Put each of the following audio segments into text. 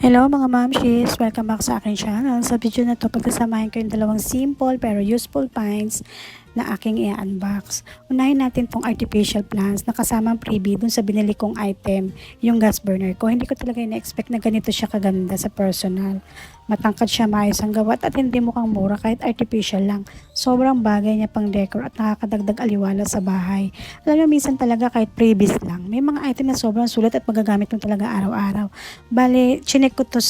Hello mga mamshis! Welcome back sa aking channel. Sa video na to, pagkasamahin ko yung dalawang simple pero useful finds na aking i-unbox. Unahin natin pong artificial plants na kasamang freebie dun sa binili kong item, yung gas burner ko. Hindi ko talaga ina-expect na ganito siya kaganda sa personal. Matangkad siya, maayos ang gawat at hindi mukhang mura kahit artificial lang. Sobrang bagay niya pang decor at nakakadagdag aliwala sa bahay. Alam mo, minsan talaga kahit freebies lang, may mga item na sobrang sulit at magagamit mo talaga araw-araw. Bale, chinek ko to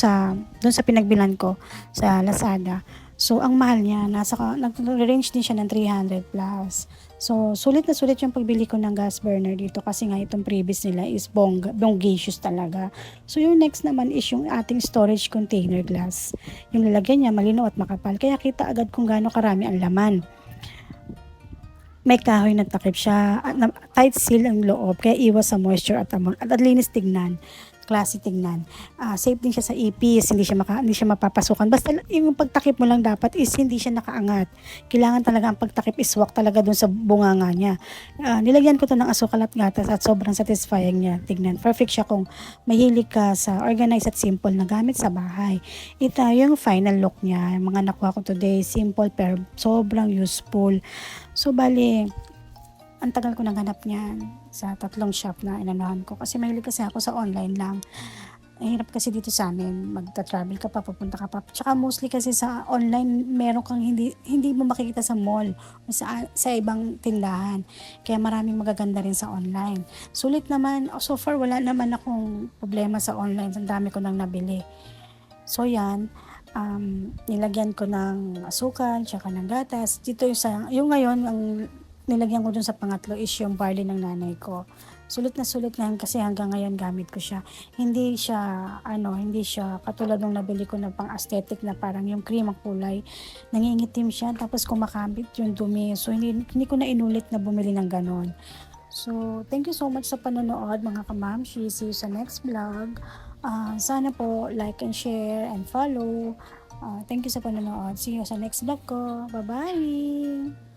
dun sa pinagbilan ko sa Lazada. So, ang mahal niya, nag-range din siya ng 300 plus. So, sulit na sulit yung pagbili ko ng gas burner dito kasi nga itong previous nila is bongacious talaga. So, yung next naman is yung ating storage container glass. Yung lalagyan niya malinaw at makapal. Kaya kita agad kung gaano karami ang laman. May kahoy na takip siya, at tight seal ang loob, kaya iwas sa moisture at amon. At linis tignan, klase tignan. Safe din siya sa ipis, hindi siya mapapasukan. Basta yung pagtakip mo lang dapat is hindi siya nakaangat. Kailangan talaga ang pagtakip is wak talaga dun sa bunganga niya. Nilagyan ko to ng asukal at gatas at sobrang satisfying niya. Tignan, perfect siya kung mahilig ka sa organized at simple na gamit sa bahay. Ito yung final look niya. Yung mga nakuha ko today, simple pero sobrang useful. So, bali, ang tagal ko naghanap niyan sa tatlong shop na inanahan ko. Kasi mahilig kasi ako sa online lang. Ang hirap kasi dito sa amin, magta-travel ka pa, papunta ka pa. Tsaka mostly kasi sa online, meron kang hindi mo makikita sa mall o sa ibang tindahan. Kaya maraming magaganda rin sa online. Sulit naman, so far wala naman akong problema sa online. Ang dami ko nang nabili. So yan, nilagyan ko ng asukal, tsaka ng gatas. Dito yung ngayon, ang nilagyan ko dun sa pangatlo is yung barley ng nanay ko. Sulit na sulit ngayon kasi hanggang ngayon gamit ko siya. Hindi siya katulad nung nabili ko na pang aesthetic na parang yung cream ang kulay. Nangingitim siya, tapos kumakambit yung dumi. So, hindi ko na inulit na bumili ng ganon. So, thank you so much sa panonood mga kamamshi. See you sa next vlog. Sana po like and share and follow. Thank you sa panonood. See you sa next vlog ko. Bye-bye!